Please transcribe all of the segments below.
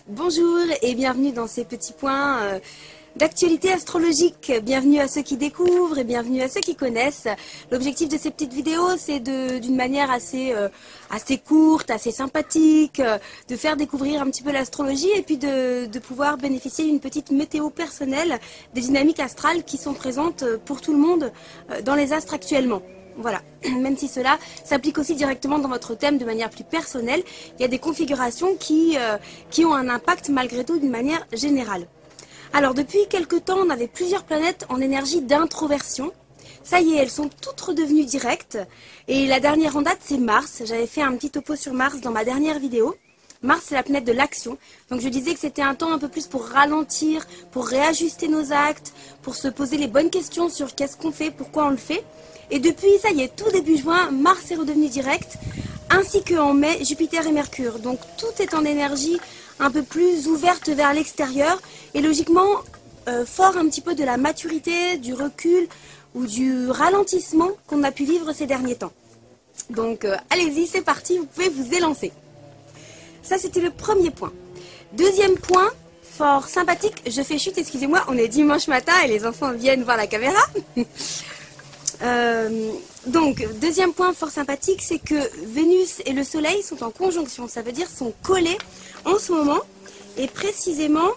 Bonjour et bienvenue dans ces petits points d'actualité astrologique. Bienvenue à ceux qui découvrent et bienvenue à ceux qui connaissent. L'objectif de ces petites vidéos, c'est d'une manière assez courte, assez sympathique, de faire découvrir un petit peu l'astrologie et puis de pouvoir bénéficier d'une petite météo personnelle des dynamiques astrales qui sont présentes pour tout le monde dans les astres actuellement. Voilà, même si cela s'applique aussi directement dans votre thème de manière plus personnelle, il y a des configurations qui ont un impact malgré tout d'une manière générale. Alors depuis quelques temps, on avait plusieurs planètes en énergie d'introversion. Ça y est, elles sont toutes redevenues directes. Et la dernière en date, c'est Mars. J'avais fait un petit topo sur Mars dans ma dernière vidéo. Mars, c'est la planète de l'action. Donc je disais que c'était un temps un peu plus pour ralentir, pour réajuster nos actes, pour se poser les bonnes questions sur qu'est-ce qu'on fait, pourquoi on le fait. Et depuis, ça y est, tout début juin, Mars est redevenu direct, ainsi qu'en mai, Jupiter et Mercure. Donc tout est en énergie un peu plus ouverte vers l'extérieur et logiquement fort un petit peu de la maturité, du recul ou du ralentissement qu'on a pu vivre ces derniers temps. Donc allez-y, c'est parti, vous pouvez vous élancer. Ça, c'était le premier point. Deuxième point, fort sympathique, je fais chute, excusez-moi, on est dimanche matin et les enfants viennent voir la caméra. Donc, deuxième point fort sympathique, c'est que Vénus et le Soleil sont en conjonction, ça veut dire sont collés en ce moment, et précisément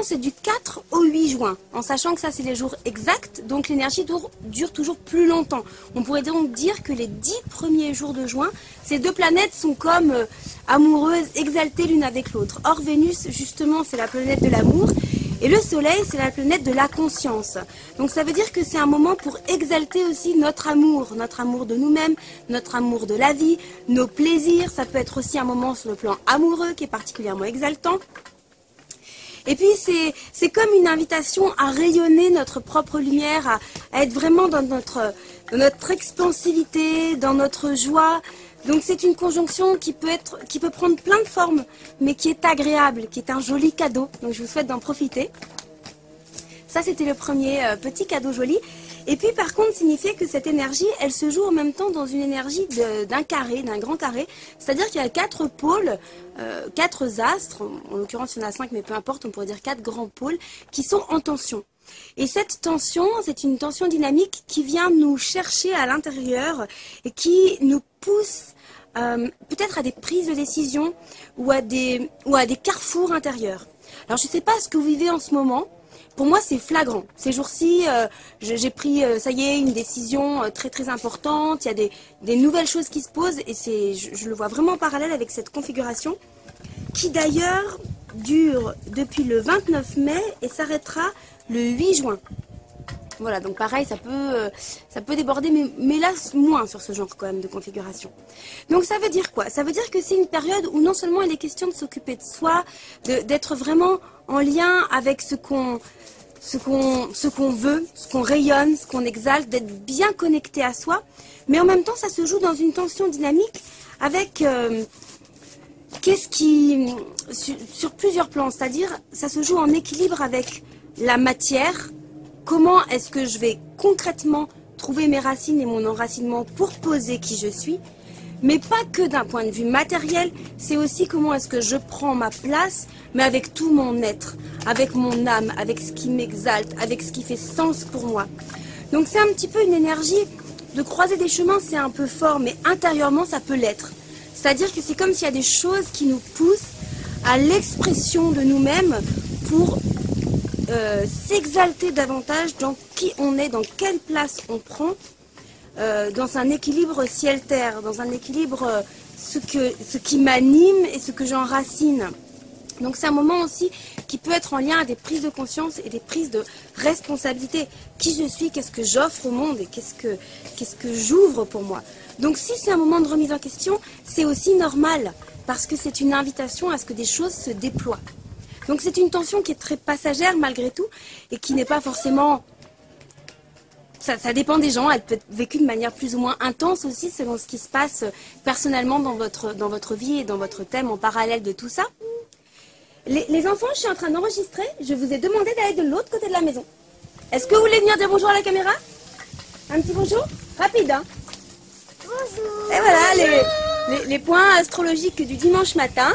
c'est du 4 au 8 juin, en sachant que ça c'est les jours exacts, donc l'énergie dure toujours plus longtemps. On pourrait donc dire que les 10 premiers jours de juin, ces deux planètes sont comme amoureuses, exaltées l'une avec l'autre. Or Vénus, justement, c'est la planète de l'amour, et le Soleil, c'est la planète de la conscience. Donc ça veut dire que c'est un moment pour exalter aussi notre amour de nous-mêmes, notre amour de la vie, nos plaisirs. Ça peut être aussi un moment sur le plan amoureux qui est particulièrement exaltant. Et puis c'est comme une invitation à rayonner notre propre lumière, à être vraiment dans notre expansivité, dans notre joie. Donc c'est une conjonction qui peut prendre plein de formes, mais qui est agréable, qui est un joli cadeau. Donc je vous souhaite d'en profiter. Ça c'était le premier petit cadeau joli. Et puis par contre, signifiait que cette énergie, elle se joue en même temps dans une énergie d'un carré, d'un grand carré. C'est-à-dire qu'il y a 4 pôles, 4 astres, en l'occurrence il y en a 5, mais peu importe, on pourrait dire 4 grands pôles, qui sont en tension. Et cette tension, c'est une tension dynamique qui vient nous chercher à l'intérieur et qui nous pousse peut-être à des prises de décision ou à des carrefours intérieurs. Alors je ne sais pas ce que vous vivez en ce moment. Pour moi, c'est flagrant. Ces jours-ci, j'ai pris, ça y est, une décision très très importante. Il y a des nouvelles choses qui se posent et je le vois vraiment en parallèle avec cette configuration qui d'ailleurs dure depuis le 29 mai et s'arrêtera le 8 juin. Voilà, donc pareil, ça peut déborder, mais là, moins sur ce genre quand même de configuration. Donc ça veut dire quoi? Ça veut dire que c'est une période où non seulement il est question de s'occuper de soi, d'être vraiment en lien avec ce qu'on veut, ce qu'on rayonne, ce qu'on exalte, d'être bien connecté à soi, mais en même temps, ça se joue dans une tension dynamique avec sur plusieurs plans, c'est-à-dire ça se joue en équilibre avec la matière. Comment est-ce que je vais concrètement trouver mes racines et mon enracinement pour poser qui je suis, mais pas que d'un point de vue matériel, c'est aussi comment est-ce que je prends ma place, mais avec tout mon être, avec mon âme, avec ce qui m'exalte, avec ce qui fait sens pour moi. Donc c'est un petit peu une énergie de croiser des chemins, c'est un peu fort, mais intérieurement ça peut l'être. C'est-à-dire que c'est comme s'il y a des choses qui nous poussent à l'expression de nous-mêmes pour s'exalter davantage dans qui on est, dans quelle place on prend, dans un équilibre ciel-terre, dans un équilibre ce qui m'anime et ce que j'enracine. Donc c'est un moment aussi qui peut être en lien avec des prises de conscience et des prises de responsabilité. Qui je suis, qu'est-ce que j'offre au monde et qu'est-ce que j'ouvre pour moi. Donc si c'est un moment de remise en question, c'est aussi normal parce que c'est une invitation à ce que des choses se déploient. Donc c'est une tension qui est très passagère malgré tout et qui n'est pas forcément... Ça dépend des gens, elle peut être vécue de manière plus ou moins intense aussi selon ce qui se passe personnellement dans votre vie et dans votre thème en parallèle de tout ça. Les enfants, je suis en train d'enregistrer, je vous ai demandé d'aller de l'autre côté de la maison. Est-ce que vous voulez venir dire bonjour à la caméra? Un petit bonjour? Rapide, hein? Bonjour. Et voilà, allez. les points astrologiques du dimanche matin.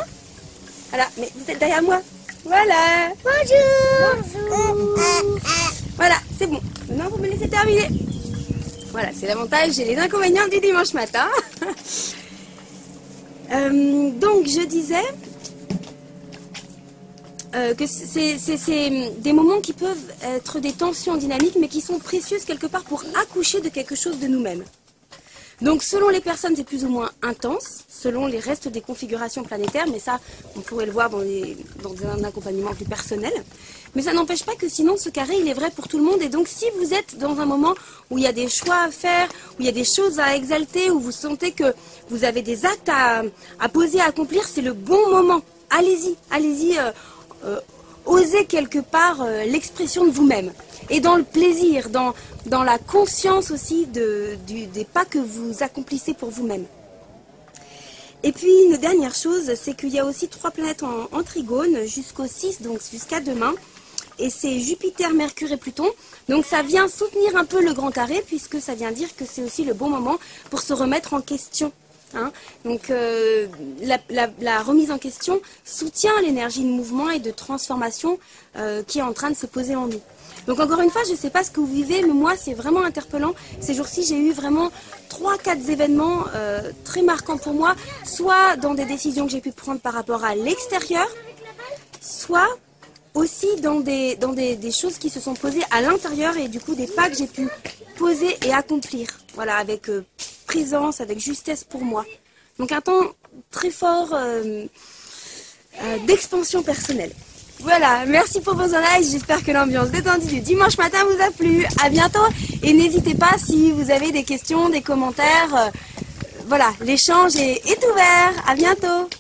Voilà, mais vous êtes derrière moi. Voilà. Bonjour. Voilà, c'est bon. Maintenant, vous me laissez terminer. Voilà, c'est l'avantage et les inconvénients du dimanche matin. Donc, je disais que c'est des moments qui peuvent être des tensions dynamiques, mais qui sont précieuses quelque part pour accoucher de quelque chose de nous-mêmes. Donc, selon les personnes, c'est plus ou moins intense, selon les restes des configurations planétaires, mais ça, on pourrait le voir dans un accompagnement plus personnel. Mais ça n'empêche pas que sinon, ce carré, il est vrai pour tout le monde. Et donc, si vous êtes dans un moment où il y a des choix à faire, où il y a des choses à exalter, où vous sentez que vous avez des actes à poser, à accomplir, c'est le bon moment. Allez-y, allez-y, osez quelque part l'expression de vous-même. Et dans le plaisir, dans la conscience aussi des pas que vous accomplissez pour vous-même. Et puis une dernière chose, c'est qu'il y a aussi 3 planètes en trigone jusqu'au 6, donc jusqu'à demain. Et c'est Jupiter, Mercure et Pluton. Donc ça vient soutenir un peu le grand carré, puisque ça vient dire que c'est aussi le bon moment pour se remettre en question. Hein. Donc la remise en question soutient l'énergie de mouvement et de transformation qui est en train de se poser en nous. Donc encore une fois, je ne sais pas ce que vous vivez, mais moi c'est vraiment interpellant. Ces jours-ci, j'ai eu vraiment 3-4 événements très marquants pour moi, soit dans des décisions que j'ai pu prendre par rapport à l'extérieur, soit aussi dans des choses qui se sont posées à l'intérieur et du coup des pas que j'ai pu poser et accomplir. Voilà, avec présence, avec justesse pour moi. Donc un temps très fort d'expansion personnelle. Voilà, merci pour vos oreilles, j'espère que l'ambiance détendue du dimanche matin vous a plu. À bientôt et n'hésitez pas si vous avez des questions, des commentaires. Voilà, l'échange est ouvert. À bientôt.